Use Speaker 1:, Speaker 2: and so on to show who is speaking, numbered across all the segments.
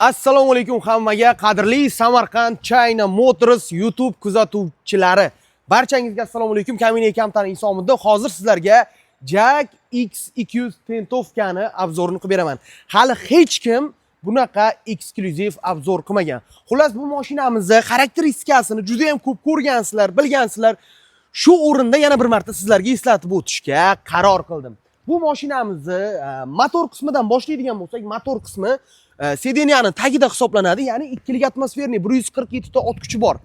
Speaker 1: Assalomu alaykum hammaga, qadrli Samarqand China Motors YouTube kuzatuvchilari. Barchangizga assalomu alaykum. Kamina Kamtan Isomiddin. Hozir sizlarga Jag X200 tentovkani obzorini qilib beraman. Hali hech kim bunaqa eksklyuziv obzor qilmagan. Xullas bu mashinamizni xarakteristikasini juda ham ko'p ko'rgansizlar, bilgansizlar. Shu o'rinda yana bir marta sizlarga eslatib o'tishga qaror qildim. Bu mashinamizni motor qismidan boshlaydigan bo'lsak, motor qismi sedeniyaning tagida hisoblanadi, ya'ni 2 atmosferniy 147 ta ot kuchi bor.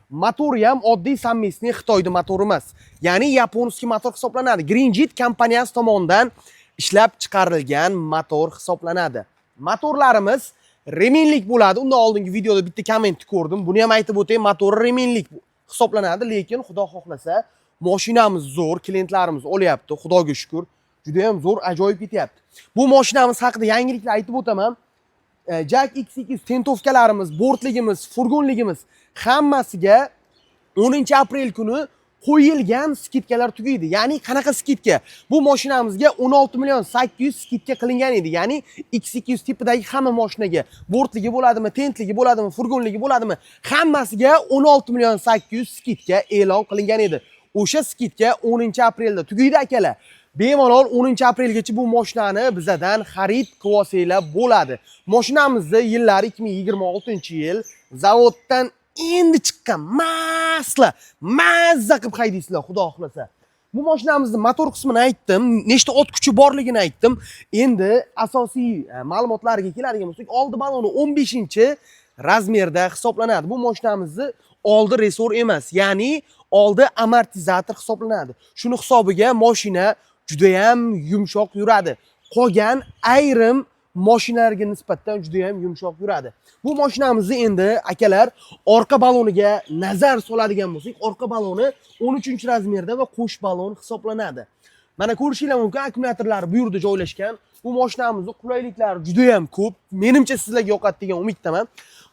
Speaker 1: Motori ham oddiy sammesniy Xitoyda motori emas. Ya'ni yaponskiy motor hisoblanadi. Greenjet kompaniyasi tomonidan ishlab chiqarilgan motor hisoblanadi. Motorlarimiz remenlik bo'ladi. Undan oldingi videoda bitta komment ko'rdim. Buni ham aytib o'tay, motori remenlik hisoblanadi, lekin xudo xohlasa mashinamiz zo'r, klientlarimiz olyapti, xudoga shukr. Juda ham zo'r, ajoyib ketyapti. Bu mashinamiz haqida yangiliklar aytib o'taman. Jag X200 tentovkalarimiz, bortligimiz, furgonligimiz hammasiga 10-aprel kuni qo'yilgan skidkalar tugaydi. Ya'ni qanaqa skidka? Bu mashinamizga 16.800.000 skidka qilingan edi. Ya'ni X200 tipidagi hamma mashinaga, bortligi bo'ladimi, tentligi bo'ladimi, furgonligi bo'ladimi, hammasiga 16.800.000 skidka e'lon qilingan edi. O'sha skidka 10-aprelda tugaydi akalar. Bemalol 10-aprelgacha bu mashinani bizadan xarid qilib olsanglar bo'ladi. Mashinamizni yillari 2026-yil zavoddan endi chiqqan mazza qilib haydaysizlar, xudo xohlasa. Bu mashinamizning motor qismini aytdim, nechta ot kuchi borligini aytdim. Endi asosiy ma'lumotlarga keladigan bo'lsak, oldi baloni 15-razmerda hisoblanadi. Bu mashinamizning oldi resor emas, ya'ni oldi amortizator hisoblanadi. Shuni hisobiga mashina juda ham yumshoq yuradi. Qolgan ayrim mashinalarga nisbatan juda ham yumshoq yuradi. Bu mashinamizni endi akalar orqa baloniga nazar soladigan bo'lsak, orqa baloni 13-razmerda va qo'sh balon hisoblanadi. Mana ko'rishingiz mumkin, akkumulyatorlar bu yerda joylashgan. Bu mashinamizning qulayliklari juda ham ko'p. Menimcha sizlarga yoqadi degan umiddaman.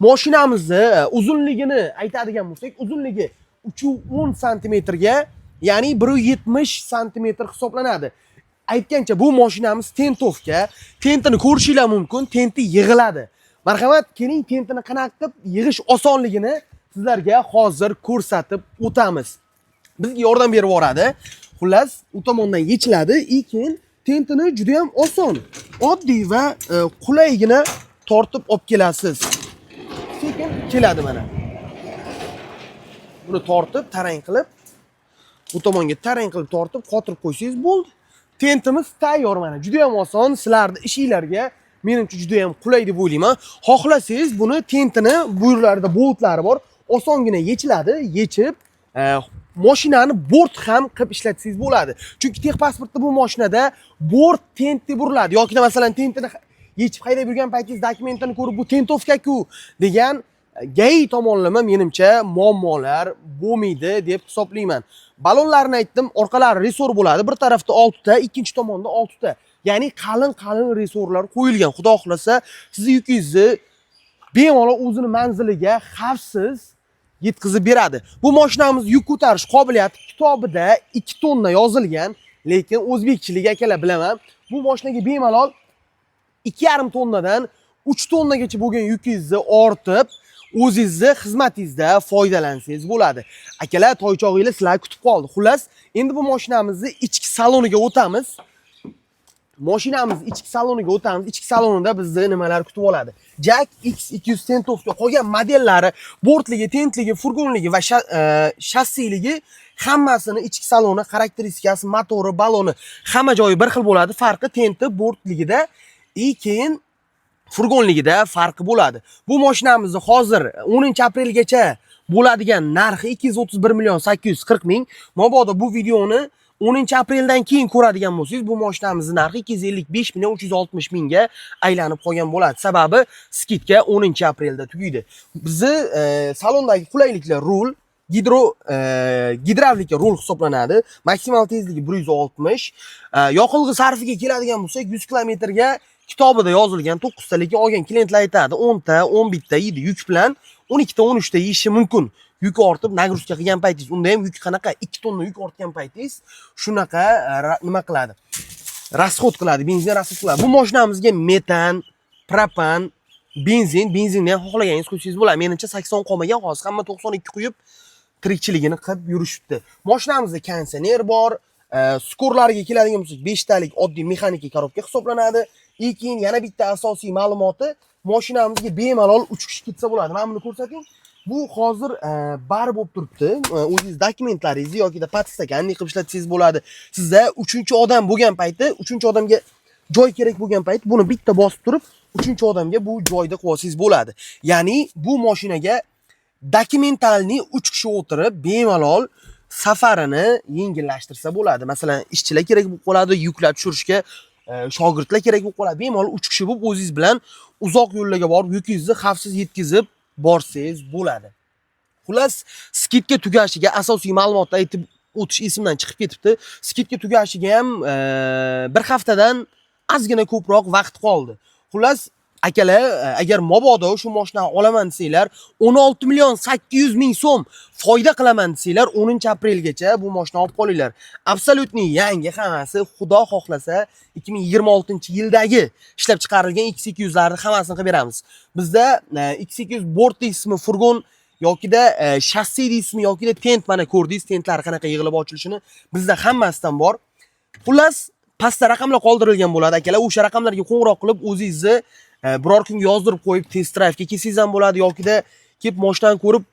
Speaker 1: Mashinamizni uzunligini aytadigan bo'lsak, uzunligi 310 sm ga, ya'ni 170 sm hisoblanadi. Aytgancha bu mashinamiz tentovka. Tentini ko'rishingiz mumkin, tenti yig'iladi. Marhamat, keling tentini qanaqa qilib yig'ish osonligini sizlarga hozir ko'rsatib o'tamiz. Bizga yordam berib yoradi. Xullas, u tomondan yechiladi, keyin tentini juda ham oson, oddiy va qulaygina tortib olib kelasiz. Sekin keladi mana. Buni tortib, tarang qilib, bu tomonga tarang qilib tortib, qotirib qo'ysangiz bo'ldi. Tentimiz tayyor mana. Juda ham oson, sizlarning ishinglarga menimcha juda ham qulay deb o'ylayman. Xohlasangiz buni tentini bu yerlarda boltlari bor, osongina yechiladi, yechib mashinani bort ham qilib ishlatsangiz bo'ladi. Chunki texpasportda bu mashinada bort tent deb uriladi. Yoki masalan tentini yechib haydab yurgan paytingiz dokumentini ko'rib bu tentovka-ku degan GAI tomonlama menimcha muammolar bo'lmaydi deb hisoblayman. Balonlarni aytdim, orqalari resor bo'ladi. Bir tarafda 6 ta, ikkinchi tomonda 6 ta. Ya'ni qalin resorlar qo'yilgan. Xudo xolasa sizni yukingizni bemalol o'zini manziliga xavfsiz yetkazib beradi. Bu mashinamiz yuk ko'tarish qobiliyati kitobida 2 tonna yozilgan, lekin o'zbekchilik akalar bilaman. Bu mashinaga bemalol 2,5 tonnadan 3 tonnagacha bo'lgan yukingizni ortib, o'zingizni xizmatingizda foydalansangiz bo'ladi. Akalar, toychog'inglar sizlar kutib qoldi. Xullas, endi bu mashinamizni ichki saloniga o'tamiz. Ichki salonida bizni nimalar kutib oladi? Jag X200 tentovka qolgan modellari, bortligi, tentligi, furgonligi va shassiligi hammasini ichki saloni, xarakteristikasi, motori, baloni hamma joyi bir xil bo'ladi. Farqi tenti, bortligida, keyin furgonligida farqi bo'ladi. Bu mashinamizni hozir 10-aprelgacha bo'ladigan narxi 231.840.000. Mabodo bu videoni 10-apreldan keyin ko'radigan bo'lsangiz, bu mashinamizning narxi 255.360.000 ga aylanib qolgan bo'ladi. Sababi skidka 10-aprelda tugaydi. Bizni salondagi qulayliklar rul, gidravlika rul hisoblanadi. Maksimal tezligi 160. Yoqilg'i sarfiga keladigan bo'lsak, 100 kilometrga kitobida yozilgan 9 ta, lekin olgan klientlar aytadi 10 ta, 11 ta yeydi yuk bilan, 12 ta, 13 ta yeyishi mumkin. Yuk ortib nagruzka qilgan paytingiz, unda ham yuk qanaqa 2 tonna yuk ortgan paytingiz shunaqa nima qiladi? Rasxod qiladi, benzin rasxod qiladi. Bu mashinamizga metan, propan, benzinni ham xohlaganingiz quysangiz bo'ladi. Menimcha 80 qolmagan, hozir hamma 92 quyib tirikchiligini qilib yurishibdi. Mashinamizda konditsioner bor, skorlariga keladigan bo'lsak 5 talik oddiy mexanika korobka hisoblanadi. Lekin yana bitta asosiy ma'lumoti, mashinamizga bemalol 3 kishi ketsa bo'ladi. Mana buni ko'rsating. Bu hozir bar bo'lib turibdi. O'zingiz dokumentlaringizni yoki podstakanni qilib ishlatsangiz bo'ladi. Sizda 3-odam bo'lgan payti, 3-odamga joy kerak bo'lgan payt buni bitta bosib turib, 3-odamga bu joyda qo'ysangiz bo'ladi. Ya'ni bu mashinaga dokumentalni 3 kishi o'tirib bemalol safarini yengillashtirsa bo'ladi. Masalan, ishchilar kerak bo'lib qoladi, yuklab tushirishga shogirdlar kerak bo'lib qoladi. Bemalol 3 kishi bo'lib o'zingiz bilan uzoq yo'llarga borib, yukingizni xavfsiz yetkazib borsangiz bo'ladi. Xullas, skidka tugashiga asosiy ma'lumotni aytib o'tish esimdan chiqib ketibdi. Skidka tugashiga ham bir haftadan ozgina ko'proq vaqt qoldi. Xullas, akalar, agar mabodo shu mashinani olaman desanglar, 16 million 800 ming so'm foyda qilaman desanglar, 10-aprelgacha bu mashinani olib qolinglar. Absolutni yangi hammasi, xudo xohlasa 2026-yildagi ishlab chiqarilgan X200 larni hammasini qilib beramiz. Bizda X200 bort ismi furgon yokida shassi ismi yokida tent, mana ko'rdingiz tentlar qanaqa yig'ilib ochilishini, bizda hammasidan bor. Xullas, pastda raqamlar qoldirilgan bo'ladi akalar. O'sha raqamlarga qo'ng'iroq qilib o'zingizni biror kunga yozdirib qo'yib test drive'ga kelsangiz ham bo'ladi, yokida kelib mashinani ko'rib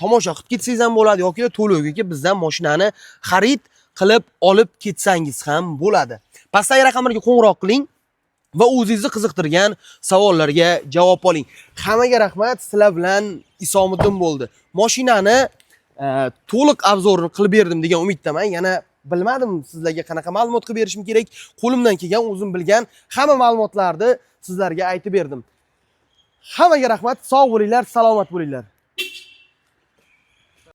Speaker 1: tomosha qilib ketsangiz ham bo'ladi, yokida to'lovga kelib bizdan mashinani xarid qilib olib ketsangiz ham bo'ladi. Pastdagi raqamlarga qo'ng'iroq qiling va o'zingizni qiziqtirgan savollarga javob oling. Hammaga rahmat. Sizlar bilan Isomiddin bo'ldi. Mashinani to'liq obzorini qilib berdim degan umiddaman. Yana bilmadim sizlarga qanaqa ma'lumot qilib berishim kerak. Qo'limdan kelgan, o'zim bilgan hamma ma'lumotlarni sizlarga aytib berdim. Hammaga rahmat. Sog' bo'linglar, salomat bo'linglar.